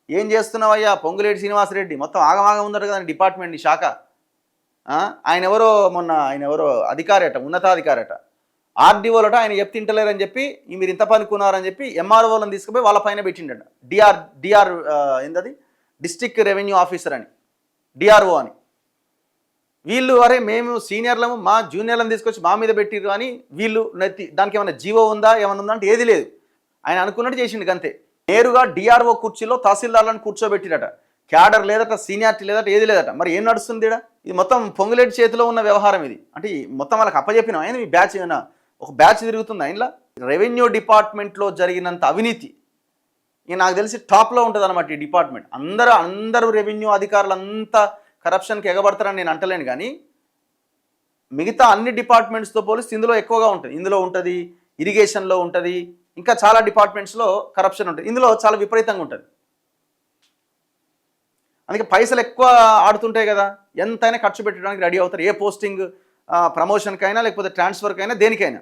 ఏం చేస్తున్నావయ్యా పొంగులేటి శ్రీనివాసరెడ్డి, మొత్తం ఆగమాగం ఉందట కదా డిపార్ట్మెంట్ నీ శాఖ. ఆయన ఎవరో అధికారట, ఉన్నతాధికారట, ఆర్డీఓలట, ఆయన చెప్తింటలేరని చెప్పి మీరు ఇంత పనుకున్నారని చెప్పి ఎంఆర్ఓలను తీసుకుపోయి వాళ్ళ పైన పెట్టిండట. డిఆర్ ఏంటది, డిస్ట్రిక్ట్ రెవెన్యూ ఆఫీసర్ అని, డిఆర్ఓ అని. వీళ్ళు అరే మేము సీనియర్లము మా జూనియర్లను తీసుకొచ్చి మా మీద పెట్టిర్రు అని వీళ్ళు దానికి ఏమైనా జీవో ఉందా ఏమైనా ఉందా అంటే ఏది లేదు. ఆయన అనుకున్నట్టు చేసిండు అంతే. నేరుగా డిఆర్ఓ కుర్చీలో తహసీల్దార్లను కూర్చోబెట్టిరట. క్యాడర్ లేదట, సీనియారిటీ లేదట, ఏది లేదట. మరి ఏం నడుస్తుంది ఇక్కడ? ఇది మొత్తం పొంగులేటి చేతిలో ఉన్న వ్యవహారం ఇది. అంటే మొత్తం వాళ్ళకి అప్పచెప్పినా ఆయన మీ బ్యాచ్ ఏమైనా ఒక బ్యాచ్ తిరుగుతుంది ఆయనలా. రెవెన్యూ డిపార్ట్మెంట్లో జరిగినంత అవినీతి ఇక నాకు తెలిసి టాప్లో ఉంటుంది అనమాట ఈ డిపార్ట్మెంట్. అందరూ రెవెన్యూ అధికారులు అంతా కరప్షన్కి ఎగబడతారని నేను అంటలేను, కానీ మిగతా అన్ని డిపార్ట్మెంట్స్తో పోలిస్తే ఇందులో ఎక్కువగా ఉంటుంది. ఇందులో ఉంటుంది, ఇరిగేషన్లో ఉంటుంది, ఇంకా చాలా డిపార్ట్మెంట్స్లో కరప్షన్ ఉంటుంది. ఇందులో చాలా విపరీతంగా ఉంటుంది. అందుకే పైసలు ఎక్కువ ఆడుతుంటాయి కదా, ఎంతైనా ఖర్చు పెట్టడానికి రెడీ అవుతారు. ఏ పోస్టింగ్ ప్రమోషన్కైనా లేకపోతే ట్రాన్స్ఫర్కైనా దేనికైనా.